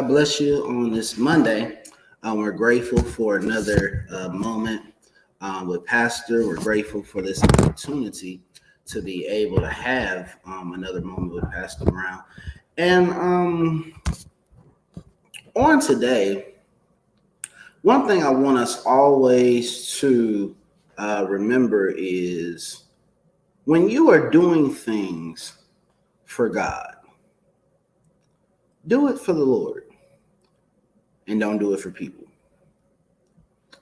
bless you on this Monday. We're grateful for another moment with Pastor. We're grateful for this opportunity to be able to have another moment with Pastor Brown. And on today, one thing I want us always to remember is when you are doing things for God, do it for the Lord and don't do it for people.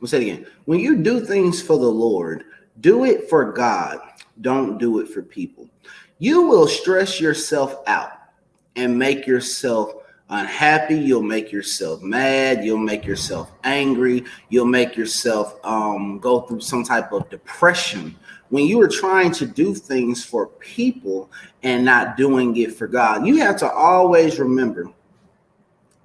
We'll say it again. When you do things for the Lord, do it for God. Don't do it for people. You will stress yourself out and make yourself unhappy. You'll make yourself mad. You'll make yourself angry. You'll make yourself go through some type of depression when you are trying to do things for people and not doing it for God. You have to always remember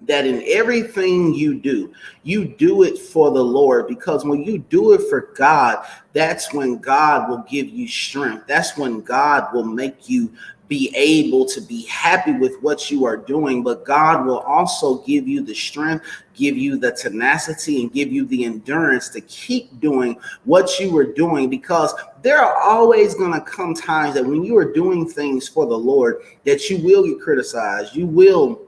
that in everything you do it for the Lord, because when you do it for God, that's when God will give you strength. That's when God will make you be able to be happy with what you are doing, but God will also give you the strength, give you the tenacity, and give you the endurance to keep doing what you are doing, because there are always going to come times that when you are doing things for the Lord that you will get criticized. You will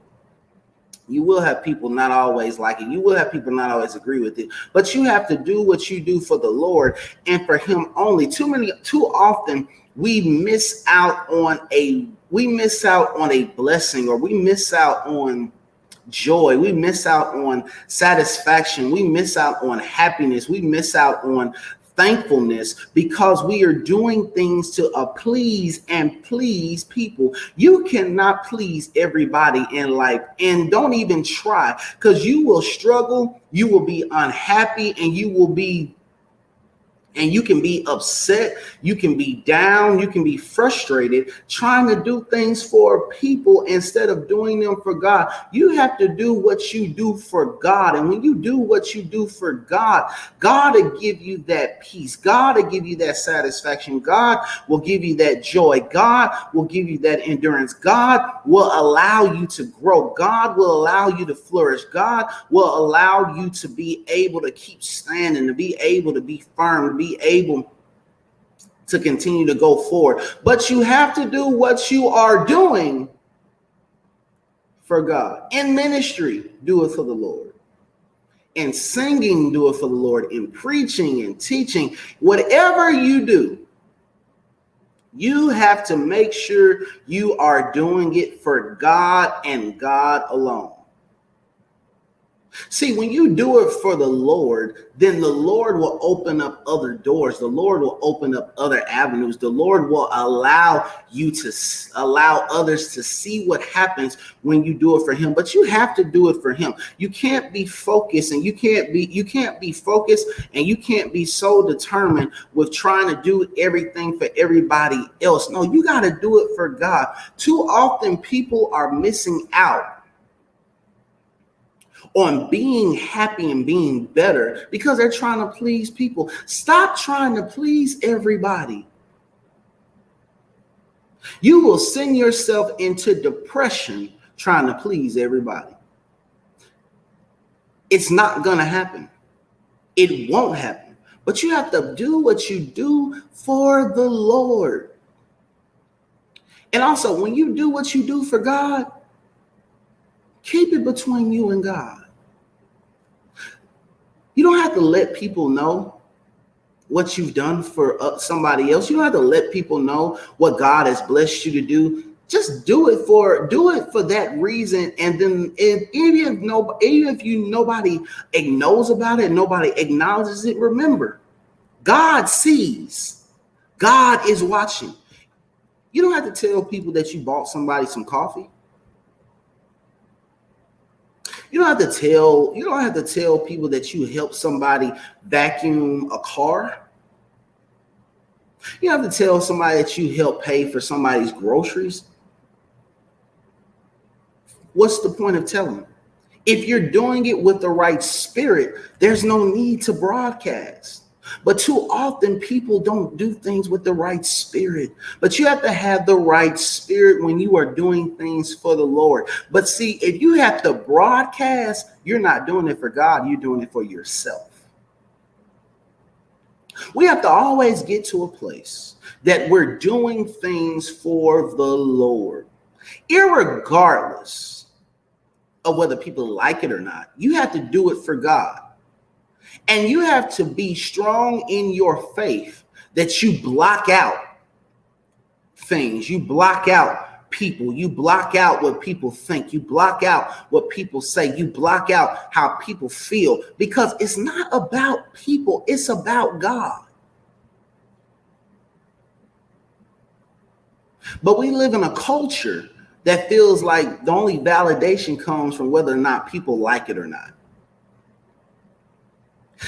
have people not always like it. You will have people not always agree with it, but you have to do what you do for the Lord and for Him only. Too often we miss out on a blessing, or we miss out on joy. We miss out on satisfaction. We miss out on happiness. We miss out on thankfulness because we are doing things to please people. You cannot please everybody in life, and don't even try, because you will struggle, you will be unhappy, and you can be upset, you can be down, you can be frustrated trying to do things for people instead of doing them for God. You have to do what you do for God. And when you do what you do for God, God will give you that peace. God will give you that satisfaction. God will give you that joy. God will give you that endurance. God will allow you to grow. God will allow you to flourish. God will allow you to be able to keep standing, to be able to be firm, to be able to continue to go forward. But you have to do what you are doing for God. In ministry, do it for the Lord. In singing, do it for the Lord. In preaching and teaching, whatever you do, you have to make sure you are doing it for God and God alone. See, when you do it for the Lord, then the Lord will open up other doors. The Lord will open up other avenues. The Lord will allow others to see what happens when you do it for Him. But you have to do it for Him. You can't be focused, and you can't be focused, and you can't be so determined with trying to do everything for everybody else. No, you got to do it for God. Too often people are missing out on being happy and being better because they're trying to please people. Stop trying to please everybody. You will send yourself into depression trying to please everybody. It's not going to happen. It won't happen. But you have to do what you do for the Lord. And also, when you do what you do for God, keep it between you and God. You don't have to let people know what you've done for somebody else. You don't have to let people know what God has blessed you to do. Just do it for that reason. And then even if nobody knows about it, nobody acknowledges it, remember, God sees. God is watching. You don't have to tell people that you bought somebody some coffee. You don't have to tell people that you helped somebody vacuum a car. You don't have to tell somebody that you helped pay for somebody's groceries. What's the point of telling? If you're doing it with the right spirit, there's no need to broadcast. But too often people don't do things with the right spirit. But you have to have the right spirit when you are doing things for the Lord. But see, if you have to broadcast, you're not doing it for God, you're doing it for yourself. We have to always get to a place that we're doing things for the Lord, irregardless of whether people like it or not. You have to do it for God. And you have to be strong in your faith that you block out things. You block out people. You block out what people think. You block out what people say. You block out how people feel, because it's not about people. It's about God. But we live in a culture that feels like the only validation comes from whether or not people like it or not.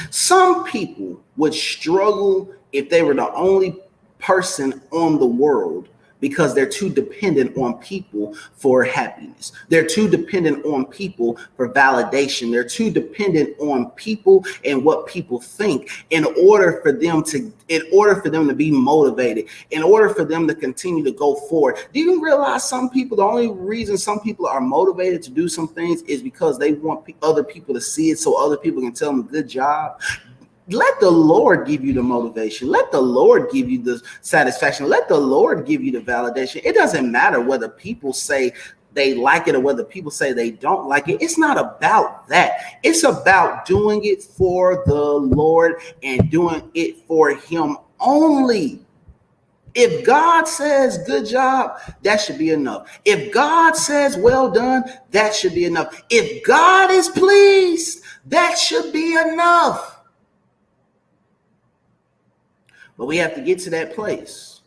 Some people would struggle if they were the only person on the world, because they're too dependent on people for happiness. They're too dependent on people for validation. They're too dependent on people and what people think in order for them to be motivated, in order for them to continue to go forward. Do you realize some people, the only reason some people are motivated to do some things is because they want other people to see it so other people can tell them good job? Let the Lord give you the motivation. Let the Lord give you the satisfaction. Let the Lord give you the validation. It doesn't matter whether people say they like it or whether people say they don't like it. It's not about that. It's about doing it for the Lord and doing it for Him only. If God says good job, that should be enough. If God says well done, that should be enough. If God is pleased, that should be enough. But we have to get to that place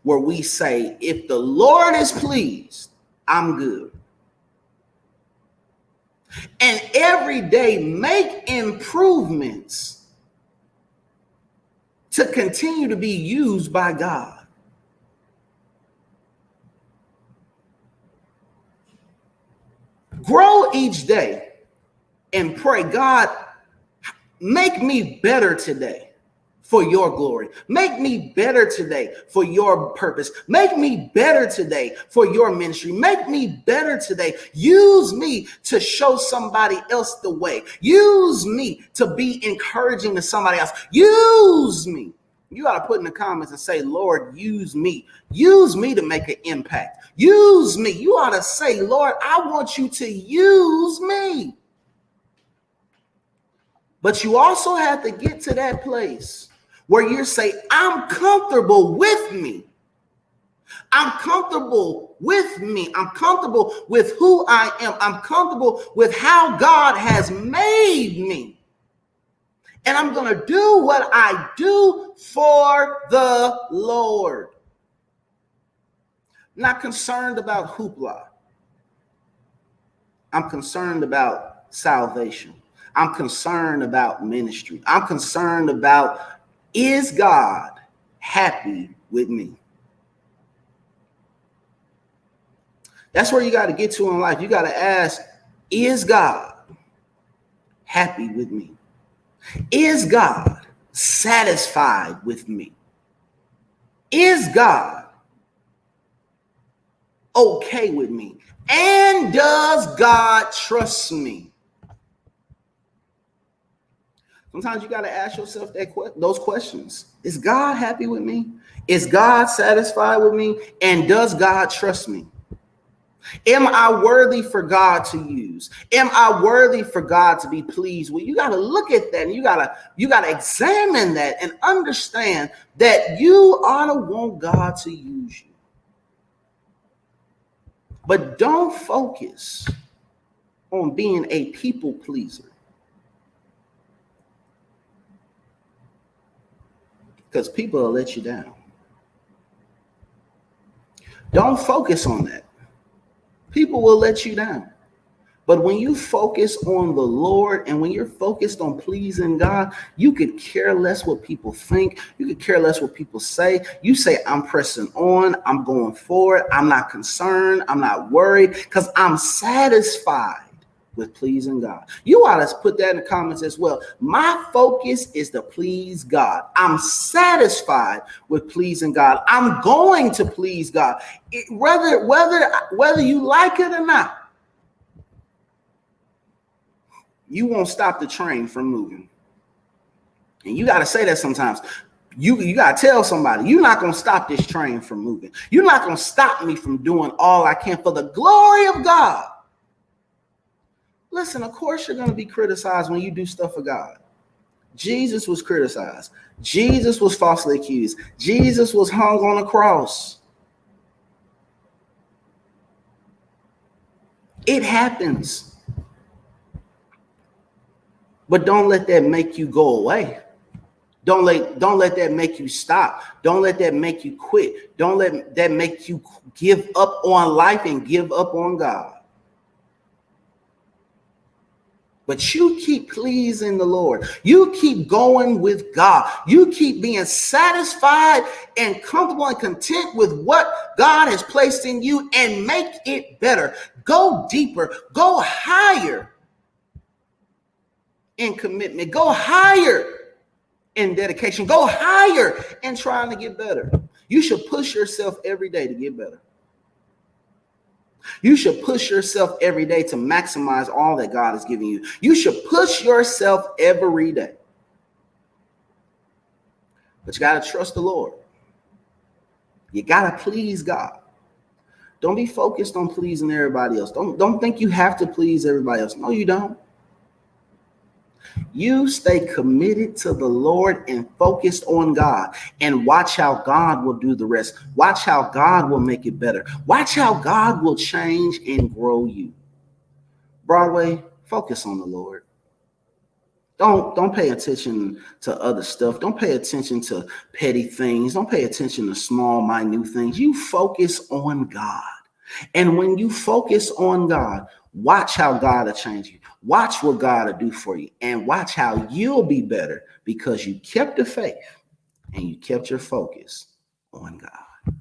where we say, if the Lord is pleased, I'm good. And every day make improvements to continue to be used by God. Grow each day and pray, God, make me better today for your glory. Make me better today for your purpose. Make me better today for your ministry. Make me better today. Use me to show somebody else the way. Use me to be encouraging to somebody else. Use me. You got to put in the comments and say, Lord, use me. Use me to make an impact. Use me. You ought to say, Lord, I want you to use me. But you also have to get to that place where you say, I'm comfortable with me. I'm comfortable with me. I'm comfortable with who I am. I'm comfortable with how God has made me. And I'm going to do what I do for the Lord. I'm not concerned about hoopla. I'm concerned about salvation. I'm concerned about ministry. I'm concerned about, is God happy with me? That's where you got to get to in life. You got to ask, is God happy with me? Is God satisfied with me? Is God okay with me? And does God trust me? Sometimes you got to ask yourself those questions. Is God happy with me? Is God satisfied with me? And does God trust me? Am I worthy for God to use? Am I worthy for God to be pleased with? You got to look at that and you got to examine that and understand that you ought to want God to use you. But don't focus on being a people pleaser. Because people will let you down. Don't focus on that. People will let you down. But when you focus on the Lord and when you're focused on pleasing God, you could care less what people think. You could care less what people say. You say, I'm pressing on. I'm going forward. I'm not concerned. I'm not worried because I'm satisfied with pleasing God. You ought to put that in the comments as well. My focus is to please God. I'm satisfied with pleasing God. I'm going to please God, whether you like it or not. You won't stop the train from moving. And you got to say that sometimes. You got to tell somebody, you're not going to stop this train from moving. You're not going to stop me from doing all I can for the glory of God. Listen, of course you're going to be criticized when you do stuff for God. Jesus was criticized. Jesus was falsely accused. Jesus was hung on a cross. It happens. But don't let that make you go away. Don't let that make you stop. Don't let that make you quit. Don't let that make you give up on life and give up on God. But you keep pleasing the Lord. You keep going with God. You keep being satisfied and comfortable and content with what God has placed in you and make it better. Go deeper. Go higher in commitment. Go higher in dedication. Go higher in trying to get better. You should push yourself every day to get better. You should push yourself every day to maximize all that God has given you. You should push yourself every day. But you got to trust the Lord. You got to please God. Don't be focused on pleasing everybody else. Don't think you have to please everybody else. No, you don't. You stay committed to the Lord and focused on God, and watch how God will do the rest. Watch how God will make it better. Watch how God will change and grow you. Broadway, focus on the Lord. Don't pay attention to other stuff. Don't pay attention to petty things. Don't pay attention to small, minute things. You focus on God. And when you focus on God, watch how God will change you. Watch what God will do for you. And watch how you'll be better because you kept the faith and you kept your focus on God.